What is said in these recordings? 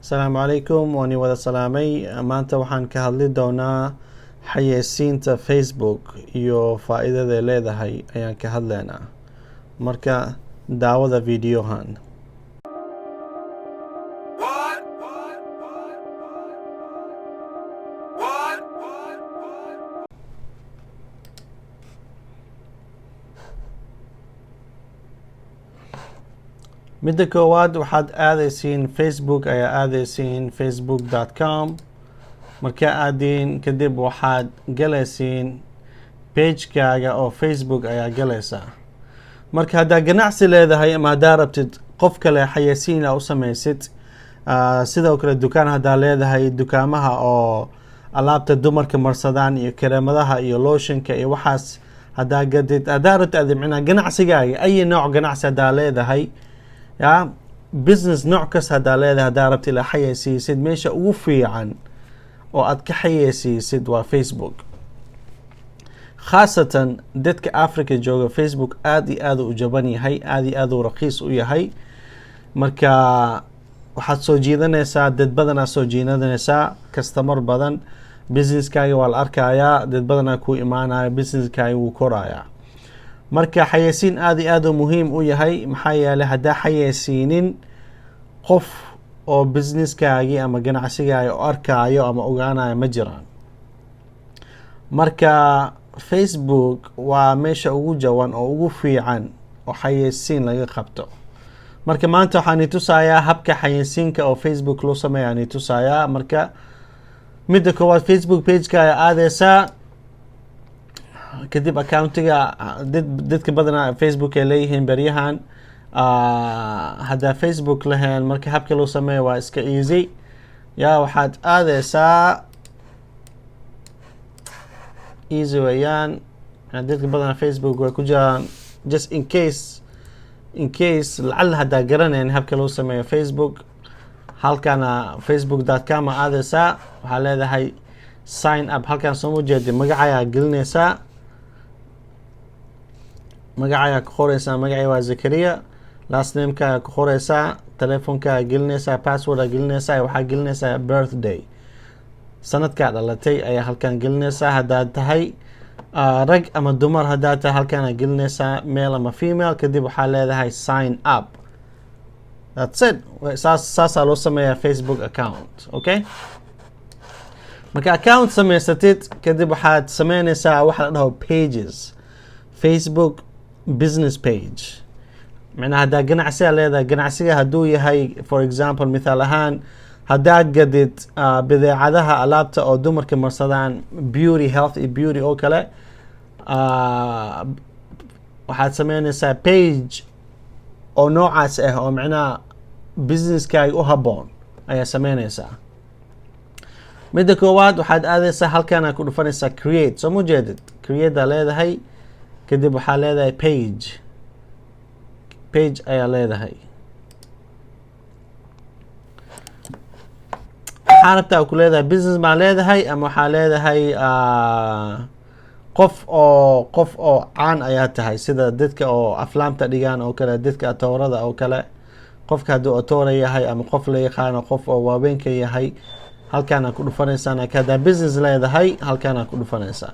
asalaamu calaykum waani wada salaamay. maanta waxaan ka hadli doonaa xayeysiinta Facebook iyo faa'iidaday leedahay ayaan ka hadlaynaa. marka daawada videohan. midda koowaad waxaad aadaysiin Facebook ayaa aadaysiin facebook.com. markaa aadiin kadib waxaad galaysiin pagekaaga oo Facebook ayaa galaysaa. marka haddaa ganacsi leedahay ama haddaa rabtid qof kale xayeysiin u samaysid, sidoo kale dukaan haddaa leedahay, dukaamaha oo alaabta dumarka marsadaan iyo kareemadaha iyo looshinka iyo waxaas haddaa gadid, haddaa rabtid micnaa ganacsigaaga ay nooc ganacsi haddaa leedahay, business nooc kasta haddaa leedahay, haddaa rabtid la xayeysiisid, meesha ugu fiican oo aad ka xayeysiisid waa Facebook. khaasatan dadka Africa jooga Facebook aad iyo aad u jaban yahay, aad iyo aad u raqiis u yahay. marka waxaad soo jiidanaysaa dad badanaa soo jiidanaysaa customer badan, businesskaaga waa la arkayaa, dad badanaa ku imaanaya, businesskaaga wuu korayaa. marka xayeysiin aad iyo aad u muhiim u yahay, maxaa yeelay haddaa xayeysiinin qof oo businesskaagii ama ganacsigaaga u arkaayo ama ogaanayo ma jiraan. marka Facebook waa meesha ugu jawan oo ugu fiican oo xayeysiin laga qabto. marka maanta waxaan tusayaa habka xayeysiinka oo Facebook loo sameeyo aan tusayaa. marka midda koowaad Facebook pageka ayaa aadaysaa, kadib accountiga dadka badanaa Facebook ay leeyihiin beryahan. haddaa Facebook lahayn, marka habka loo sameeyo waa iska easy. waxaad aadaysaa easy weeyaan, dadka badanaa Facebook way ku jiraan. just in case lacala haddaa garanayn habka loo sameeyo Facebook, halkana facebook.com aadaysaa, waxaa leedahay sign up. halkaan soo ujeedi magacayaa gelinaysaa, magacayaa ku qoraysaa, magacay waa Zakaria, last namekaaga ku qoraysaa, telefonkaaga gelinaysaa, passwordaa gelinaysaa, waxaa gelinaysaa birthday, sanadkaa dhalatay ayaa halkaan gelinaysaa. haddaad tahay rag ama dumar, haddaad tahay halkaana gelinaysaa male ama female, kadib waxaa leedahay sign up. that's it. saasaa loo sameeyaa Facebook account. okay, marka account samaysatid kadib waxaad sameynaysaa waxa la dhaho pages. Facebook business page, macnaha haddaa ganacsiga leedahay, ganacsiga hadduu yahay for example mithaal ahaan haddaad gadid badeecadaha alaabta oo dumarka marsadaan, beauty, health iyo beauty oo kale, waxaad sameynaysaa page oo noocaas ah oo macnaha businesskaaga u habboon ayaa sameynaysaa. midda koowaad waxaad aadaysaa halkaana ku dhufanaysaa create. soo ma jeedid create aa leedahay, kadib waxaa leedahay page ayaa leedahay. waxaa rabtaa ku leedahay business baa leedahay, ama waxaa leedahay qof oo caan ayaa tahay, sida dadka oo aflaamta dhigaan oo kale, dadka atoorada oo kale. qofka hadduu atoora yahay ama qof la yaqaano, qof oo waaweenka yahay, halkaana ku dhufanaysaa. haddaa business leedahay, halkaana ku dhufanaysaa,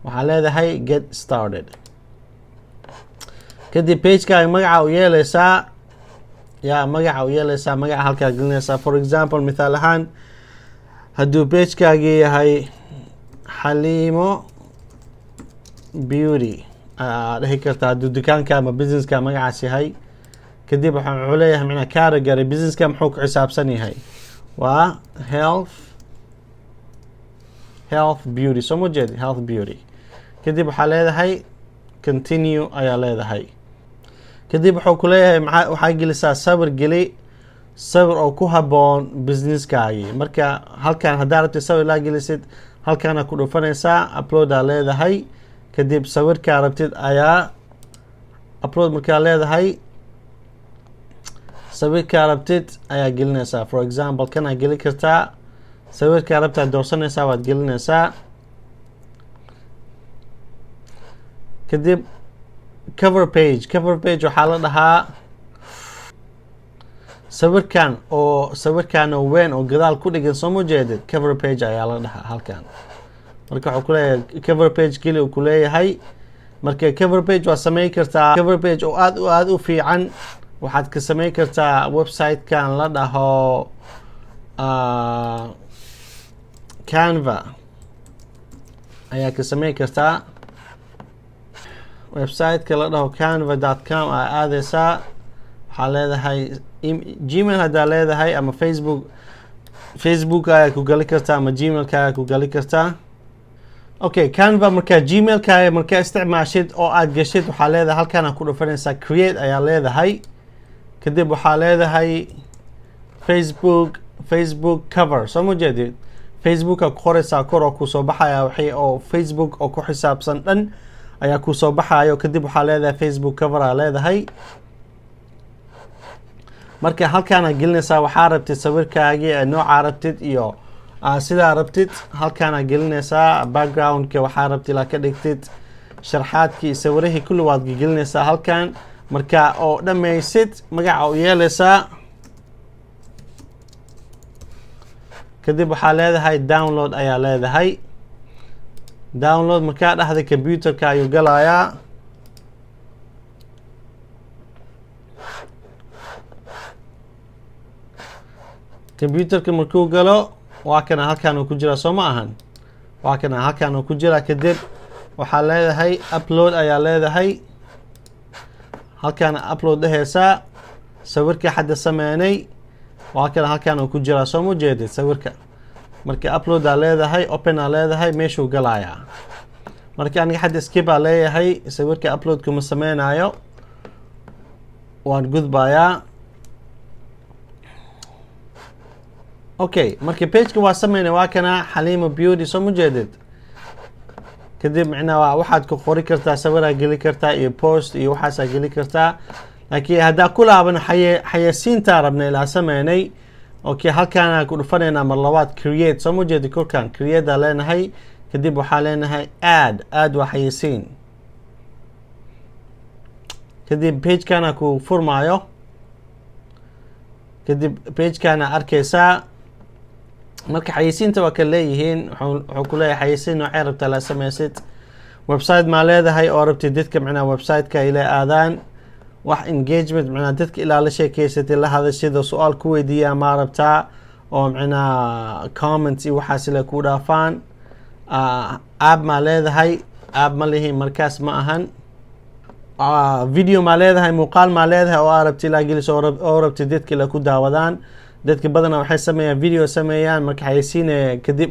waxaa leedahay get started. kadib pagekaaga magaca u yeelaysaa, magaca halkaa gelinaysaa. for example mithaal ahaan hadduu pagekaagii yahay Xaliimo beauty, dhihi kartaa. hadduu dukaanka ama businesska magacaas yahay, kadib wuxuu leeyahay micnaa category, businesska muxuu ku xisaabsan yahay, waa health beauty. soo ma jeedi health beauty. kadib waxaa leedahay continue ayaa leedahay. kadib wuxuu ku leeyahay waxaa gelisaa sawir geli, sawir oo ku habboon businesskaagii. marka halkaan haddaa rabtid sawir laa gelisid, halkaana ku dhufanaysaa upload aa leedahay. kadib sawirkaa rabtid ayaa upload markaa leedahay, sawirkaa rabtid ayaa gelinaysaa. for example kanaa geli kartaa, sawirkaa rabtaa doorsanaysaa, waad gelinaysaa. kadib cover page waxaa la dhahaa sawirkan oo weyn oo gadaal ku dhigan soo ma jeedid cover page ayaa la dhahaa halkan. marka wuxuu ku leeyahay cover page keli uu ku leeyahay. marka cover page waa samayn kartaa cover page oo aad u fiican. waxaad ka samayn kartaa website-kan la dhaho Canva ayaa ka samayn kartaa. website-ka la dhaho canva.com aa aadaysaa. waxaa leedahay gmail haddaa leedahay ama facebook ayaa ku gali kartaa ama gmailka ayaa ku gali kartaa. okay, Canva markaa gmailka markaa isticmaashid oo aad gashid waxaa leedahay halkaan aad ku dhufanaysaa create ayaa leedahay. kadib waxaa leedahay Facebook cover soo ma jeedid. Facebook ku qoraysaa kor oo kusoo baxaya wixii oo Facebook oo ku xisaabsan dhan ayaa kusoo baxayo. kadib waxaa leedahay Facebook cover aa leedahay. marka halkaan aad gelinaysaa waxaa rabtid sawirkaagii noocaa rabtid iyo sidaa rabtid. halkaan aad gelinaysaa backgroundka waxaa rabtid la ka dhigtid sharxaadkii sawirihii kulli waad gelinaysaa halkaan. marka oo dhammaysid magaca u yeelaysaa. kadib waxaa leedahay download ayaa leedahay. download markaa dhexda computerka ayuu galayaa. computerka markuu galo waa kana halkaan uu ku jira soo ma ahan. waa kana halkaan uu ku jira. kadib waxaa leedahay upload ayaa leedahay. halkaan upload dhehaysaa sawirka hadda sameynay. waa kana halkaan uu ku jira soo ma jeedid sawirka. marka upload aa leedahay open aa leedahay meeshuu galayaa. marka aniga hadda skip aa leeyahay sawirka uploadka ma sameynayo waan gudbayaa. okay, marka pageka waa sameynay waa kana Xaliimo Beauty soo ma jeedid. kadib macnaha waxaad ku qori kartaa sawiraa geli kartaa iyo post iyo waxaasaa geli kartaa. laakiin haddaa ku laaban xayeysiintaa rabna ilaa sameynay. okay, halkaana ku dhufanaynaa mar labaad create soo ma jeedid. korkaan create aa leenahay. kadib waxaa leenahay add waa xayeysiin. kadib pagekana ku furmaayo. kadib pagekana arkaysaa. marka xayeysiinta waa ka leeyihiin wuxuu ku leeyahay xayeysiin noocee rabtaa la samaysid. website maa leedahay oo rabtid dadka macnaha website-ka ila aadaan. wax engagement macnaha dadka ilaa la sheekeysatay la hadashid oo su-aal ku weydiiyaa maa rabtaa oo macnaha comments iyo waxaas ila ku dhaafaan. app maa leedahay. app ma lihiin markaas ma ahan. video maa leedahay muuqaal maa leedahay oo aa rabti ilaa geliso oo rabti dadka ila ku daawadaan. dadka badanaa waxay sameeyaan video sameeyaan marka xayeysiinaya kadib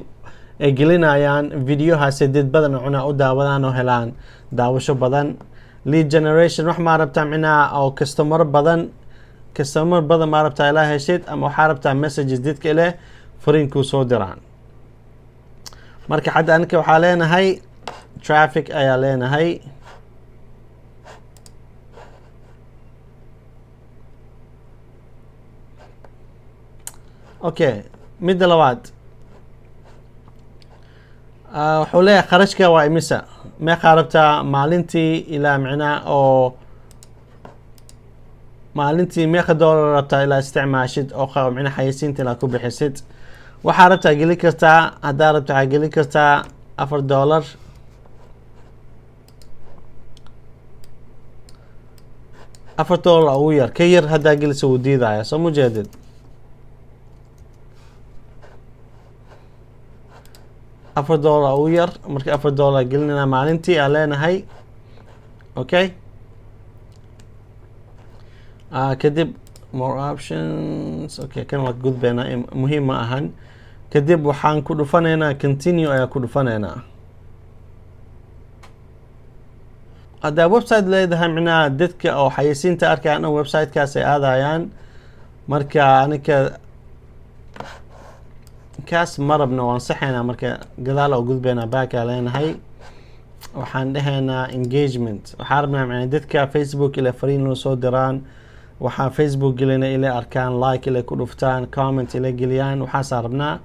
ay gelinayaan videohaasi dad badan cunaa u daawadaan oo helaan daawasho badan. lead generation wax maa rabtaa macnaha oo customer badan maa rabtaa ilaa heshid ama waxaa rabtaa messages dadka ileh fariinkuu soo diraan. marka hadda anka waxaa leenahay traffic ayaa leenahay. okay, midda labaad wuxuu leeyahay kharashka waa imisa meeqaa rabtaa maalintii ilaa macnaha oo maalintii meeqa dollar rabtaa ilaa isticmaashid oo macnaha xayeysiinta ilaa ku bixisid. waxaa rabtaa geli kartaa haddaa rabta waxaa geli kartaa $4 $4 ugu yar. ka yar haddaa gelisa wuu diidaya soo ma jeedid. $4 ugu yar. marka $4 gelinana maalintii aa leenahay. okay, kadib more options. okay, kan waa gudbeena muhiim ma ahan. kadib waxaan ku dhufanaynaa continue ayaa ku dhufanaynaa. haddaa website leedahay macnaha dadka oo xayeysiinta arkayaan oo websitekaas ay aadayaan. marka anika kaas ma rabno waan saxaynaa. marka gadaal oo gudbeynaa baakaa leenahay. waxaan dhahaynaa engagement. waxaa rabnaa macnaha dadka Facebook ila fariin loo soo diraan. waxaa Facebook gelina ila arkaan like ila ku dhuftaan comment ila geliyaan waxaasaa rabnaa.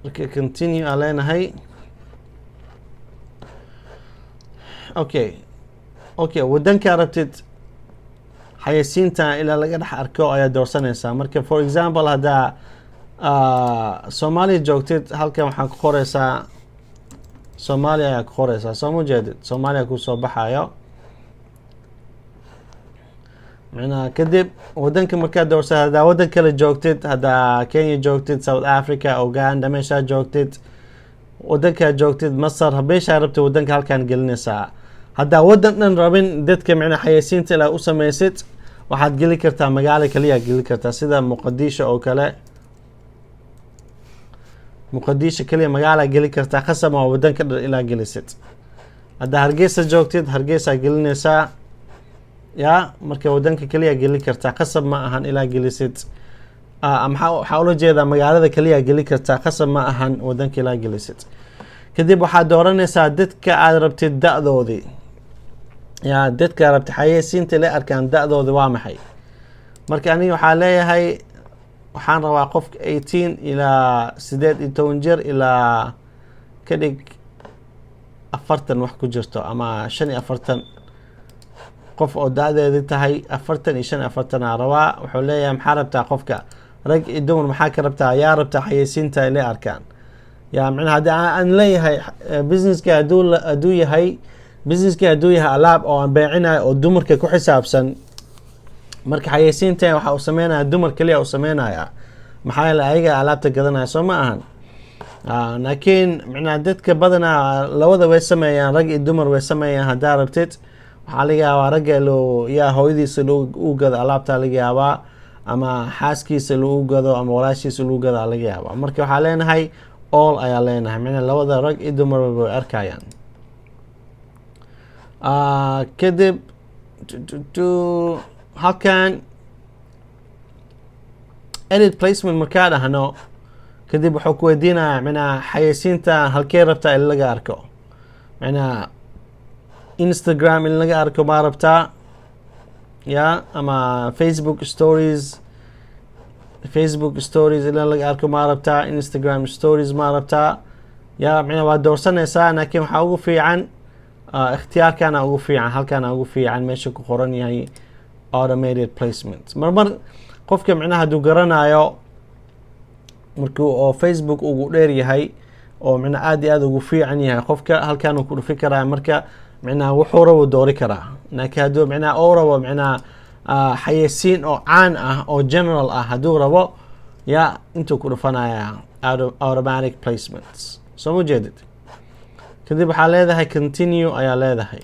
marka continue aa leenahay. okay, wadankaa rabtid xayeysiinta ilaa laga dhex arko ayaa doorsanaysaa. marka for example haddaa Soomaaliya joogtid halkan waxaa ku qoraysaa Soomaaliya ayaa ku qoraysaa, soo ma jeedid Soomaaliya kusoo baxayo. macnaha kadib wadanka markaad doorsa haddaa wadan kale joogtid, haddaa Kenya joogtid, South Africa, Uganda, meeshaa joogtid, wadankaa joogtid, Masar, meeshaa rabtid wadanka halkaan gelinaysaa. haddaa wadan dhan rabin dadka macnaha xayeysiinta ilaa u samaysid, waxaad geli kartaa magaalo kaliya geli kartaa, sida Muqdisho oo kale. Muqdisho kaliya magaala geli kartaa, khasab waa wadanka dhan ilaa gelisid. haddaa Hargeysa joogtid, Hargeysa gelinaysaa, ya marka wadanka kaliya geli kartaa, khasab ma ahan ilaa gelisid. waxaa ula jeedaa magaalada kaliya geli kartaa, khasab ma ahan wadanka ilaa gelisid. kadib waxaad dooranaysaa dadka aad rabtid da'doodii, ya dadka rabtid xayeysiinta la arkaan da'dooda waa maxay. marka aniga waxaa leeyahay waxaan rabaa qofka 18 ilaa 18 jir ilaa ka dhig 40 wax ku jirto, ama 45 qof oo da'deedi tahay 40 iyo 45 aan rabaa. wuxuu leeyahay maxaa rabtaa qofka, rag iyo dumar maxaa ka rabtaa, yaa rabtaa xayeysiinta la arkaan. ya macnaha haddii aan leeyahay businesska hadduu yahay alaab oo aan beecinayo oo dumarka ku xisaabsan, marka xayeysiinta waxa uu sameynaya dumar kaliya uu sameynaya, maxaa yeelay ayaga alaabta gadanaya, soo ma ahan. laakiin macnaha dadka badanaa labada way sameeyaan, rag iyo dumar way sameeyaan. haddaa rabtid waxaa laga yaabaa ragga yaa hooyadiisa u gado alaabtaa laga yaabaa, ama xaaskiisa lagu gado, ama walaashiisa lagu gado laga yaabaa. marka waxaa leenahay all ayaa leenahay, macnaha labada rag iyo dumar way arkayaan. kadib halkan edit placement markaa dhahno, kadib wuxuu ku weydiinayaa macnaha xayeysiinta halkee rabtaa in laga arko. macnaha Instagram in laga arko ma rabtaa, ya ama Facebook stories in laga arko ma rabtaa, Instagram stories ma rabtaa. ya macnaha waa doorsanaysaa, laakiin waxaa ugu fiican ikhtiyaarkana ugu fiican, halkana ugu fiican meesha ku qoran yahay automated placement. marmar qofka macnaha hadduu garanayo markuu oo Facebook ugu dheer yahay oo macnaha aad iyo aad ugu fiican yahay, qofka halkaan uu ku dhufi karaa, marka macnaha wuxuu rabo doori karaa. laakiin hadduu macnaha oo rabo macnaha xayeysiin oo caan ah oo general ah hadduu rabo, ya intuu ku dhufanaya automatic placements, soo ma jeedid. kadib waxaa leedahay continue ayaa leedahay.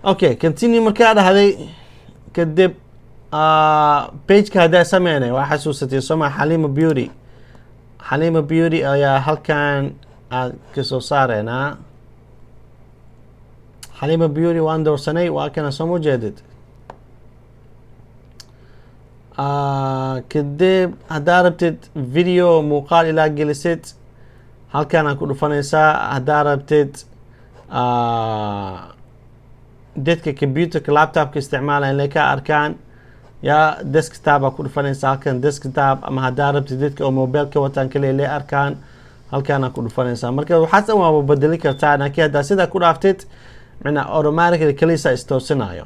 okay, continue markaa dhahday kadib pageka haddaa sameynay waa xasuusatay sooma Halima Beauty ayaa halkan aad kasoo saareynaa. Halima Beauty waan doorsanay, waa kana soo ma jeedid. kadib haddaa rabtid video muuqaal ilaa gelisid, halkan aad ku dhufanaysaa. haddaa rabtid dadka computerka laptopka isticmaalaya inay ka arkaan, ya desktop aad ku dhufanaysaa halkan desktop, ama haddaa rabtid dadka oo mobileka wataan kaliya inay arkaan, halkan aad ku dhufanaysaa. marka waxaas waa bedeli kartaa, laakiin haddaa sidaa ku dhaaftid macnaha automatically kaliya istoosinayo.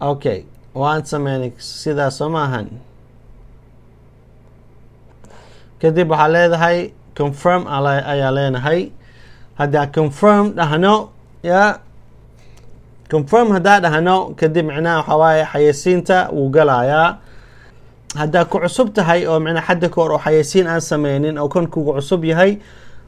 okay, waan sameynay sidaas soo maahan. kadib waxaa leedahay confirm ayaa leenahay. haddaa confirm dhahno, ya confirm haddaa dhahno, kadib macnaha waxaa waaye xayeysiinta wuu galayaa. haddaa ku cusub tahay oo macnaha xadda ka hor oo xayeysiin aan sameynin oo kan kugu cusub yahay,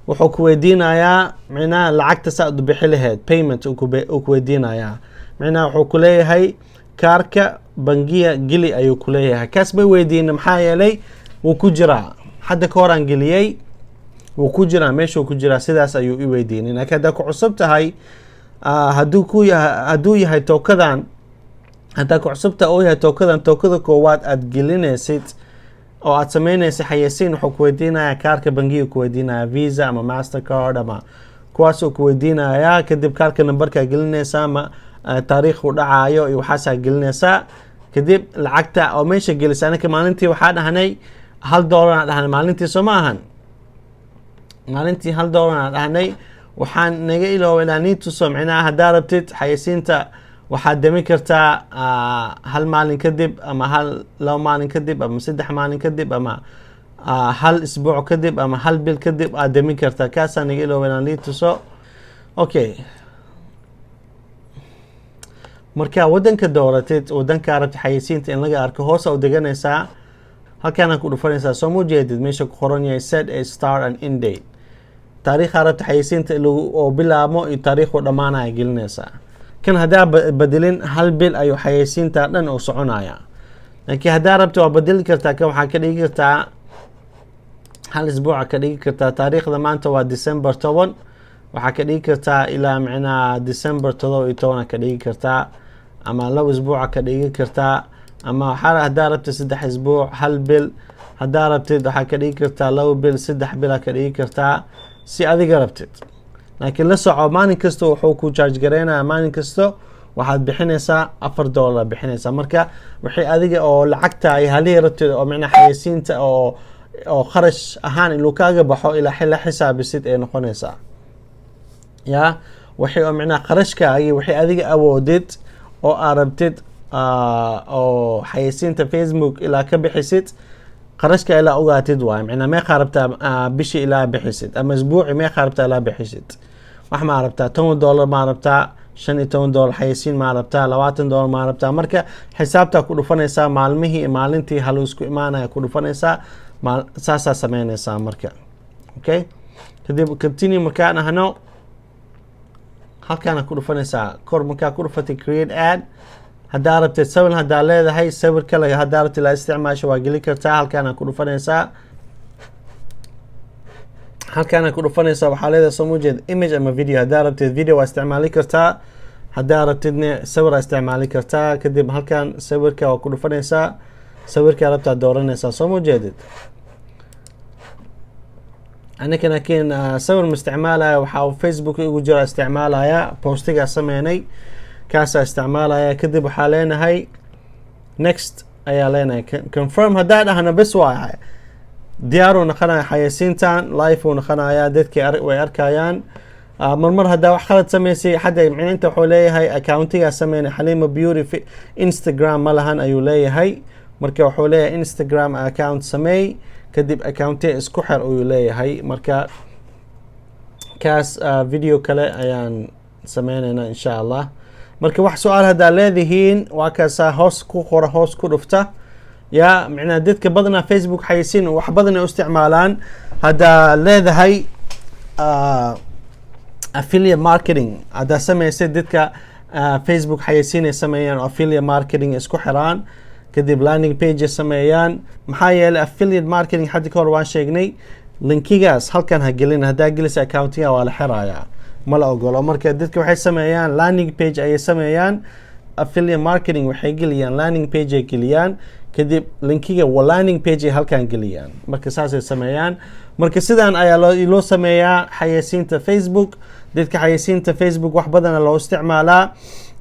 wuxuu ku weydiinayaa macnaha lacagta saad u bixi lahayd, payment uu ku weydiinayaa. macnaha wuxuu ku leeyahay kaarka bangiya geli ayuu ku leeyahay. kaas bay weydiina maxaa yeelay wuu ku jiraa, hadda ka horaan geliyey wuu ku jiraa, meeshuu ku jiraa, sidaas ayuu i weydiinin. laakiin haddaa ku cusub tahay, hadduu yahay tookadan, haddaa ku cusubta oo yahay tookada koowaad aad gelinaysid oo aad sameynaysa xayeysiin, wuxuu ku weydiinayaa kaarka bangiga ku weydiinaya, visa ama mastercard ama kuwaasuu ku weydiinayaa. kadib kaarka numberkaa gelinaysaa, ama taariikhu dhacaayo iyo waxaasaa gelinaysaa. kadib lacagta oo meesha gelisa, anaka maalintii waxaa dhahnay $1 aan dhahnay maalintii, soo ma ahan. maalintii $1 aan dhahnay waxaan naga ilooba inaan nii tuso micnaha haddaa rabtid xayeysiinta waxaad dami kartaa hal maalin kadib ama laba maalin kadib ama 3 maalin kadib ama hal isbuuc kadib ama hal bil kadib aad dami kartaa. kaasaa naga ilooba inaan nii tuso. okay, markaa wadanka dooratid wadankaa rabta xayeysiinta in laga arko hoos u deganaysaa, halkaana ku dhufanaysaa. soo mu jeedid meesha ku qoran yahay set a start and end date, taariikha rabta xayeysiinta oo bilaabmo iyo taariikhu dhammaanaya gelinaysaa. kan haddaa bedelin hal bil ayuu xayeysiinta dhan u soconaya, laakiin haddaa rabta waa bedeli kartaa. kan waxaa ka dhigi kartaa hal isbuuca ka dhigi kartaa. taariikhda maanta waa December 10, waxaa ka dhigi kartaa ilaa micnaha December 17 ka dhigi kartaa, ama 2 isbuuca ka dhigi kartaa, ama waxaa haddaa rabta 3 isbuuc, hal bil haddaa rabtid waxaa ka dhigi kartaa 2 bil, 3 bil ka dhigi kartaa si adiga rabtid. laakiin la soco maalin kasta wuxuu ku charge gareynaya, maalin kasta waxaad bixinaysaa $4 bixinaysaa. marka wixii adiga oo lacagta ay halii rabtid oo micnaha xayeysiinta oo kharash ahaan inuu kaaga baxo ilaa xilla xisaabisid ee noqonaysaa. yaa wixii oo micnaha kharashkaagi wixii adiga awoodid oo aad rabtid oo xayeysiinta Facebook ilaa ka bixisid, qarashka ilaa ogaatid waay. micnaha meeqa rabtaa bishii ilaa bixisid, ama isbuuci meeqa rabtaa ilaa bixisid. wax ma rabtaa $10 ma rabtaa, $15 xayeysiin ma rabtaa, $20 ma rabtaa. marka xisaabtaa ku dhufanaysaa maalmihii maalintii hal isku imaanaya ku dhufanaysaa, saasaa sameynaysaa marka. okay, kadib continue markaan ahno halkaana ku dhufanaysaa kor. markaa ku dhufatay create ad, haddaa rabtid sawir haddaa leedahay sawir kale haddaa rabtid la isticmaasho waa geli kartaa. halkaana ku dhufanaysaa, halkaana ku dhufanaysaa waxaa leedahay soo mujeed image ama video. haddaa rabtid video waa isticmaali kartaa, haddaa rabtidna sawir isticmaali kartaa. kadib halkan sawirka waa ku dhufanaysaa, sawirka rabtaa dooranaysaa. soo mujeedid aniga laakiin sawir ma isticmaalaya, waxaa Facebook igu jira isticmaalaya, postiga sameynay kaasa isticmaalaya. kadib waxaa leenahay next ayaa leenahay confirm. haddaa dhahna bes waa diyaaru noqonaya xayeysiintan, live uu noqonaya, dadkii way arkayaan. marmar haddaa wax khalad samaysay xadda micnaheynta wuxuu leeyahay accountiga sameynay Halima Beauty Instagram ma lahan ayuu leeyahay. marka wuxuu leeyahay Instagram account sameey, kadib accountiga isku xir ayuu leeyahay. marka kaas video kale ayaan sameynaynaa insha Allah. marka wax su'aal haddaa leedihiin waa kaasaa hoos ku qora, hoos ku dhufta. yaa micnaha dadka badana Facebook xayeysiin wax badan ay u isticmaalaan. haddaa leedahay affiliate marketing, haddaa samaysay dadka Facebook xayeysiin ay sameeyaan oo affiliate marketing isku xiraan, kadib landing page sameeyaan. maxaa yeelay affiliate marketing hadda ka hor waan sheegnay, linkigaas halkan ha gelin. haddaa gelisa accountiga waa la xirayaa, ma la ogolo. marka dadka waxay sameeyaan landing page ayay sameeyaan, affiliate marketing waxay geliyaan landing page ay geliyaan, kadib linkiga landing page ay halkan geliyaan. marka saasay sameeyaan. marka sidaan ayaa loo sameeyaa xayeysiinta Facebook. dadka xayeysiinta Facebook wax badan loo isticmaalaa.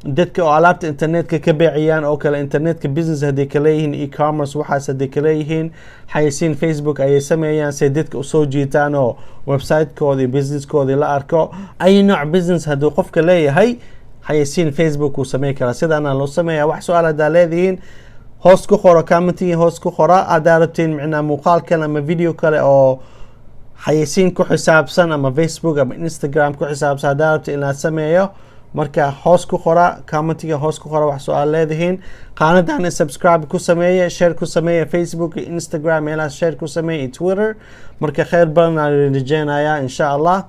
dadka oo alaabta internetka ka beeciyaan oo kale, internetka business haday ka leeyihiin, e-commerce waxaas haday ka leeyihiin, xayeysiin Facebook ayay sameeyaan si dadka u soo jiitaan oo website-kooda iyo business-kooda la arko. ay nooc business hadduu qofka leeyahay xayeysiin Facebook uu sameyn karaa. sidaana loo sameeyaa. wax su'aal haddaa leedihiin hoos ku qoro, commentiga hoos ku qora. haddaa rabtiin micnaa muuqaal kale ama video kale oo xayeysiin ku xisaabsan ama Facebook ama Instagram ku xisaabsan haddaa rabtiin inaad sameeyo, marka hoos ku qora, commentiga hoos ku qora wax su'aal leedihiin. qaanadan subscribe ku sameeya, share ku sameeya Facebook iyo Instagram, meelahaas share ku sameeya iyo Twitter. marka khayr badan aan rajeynayaa insha Allah.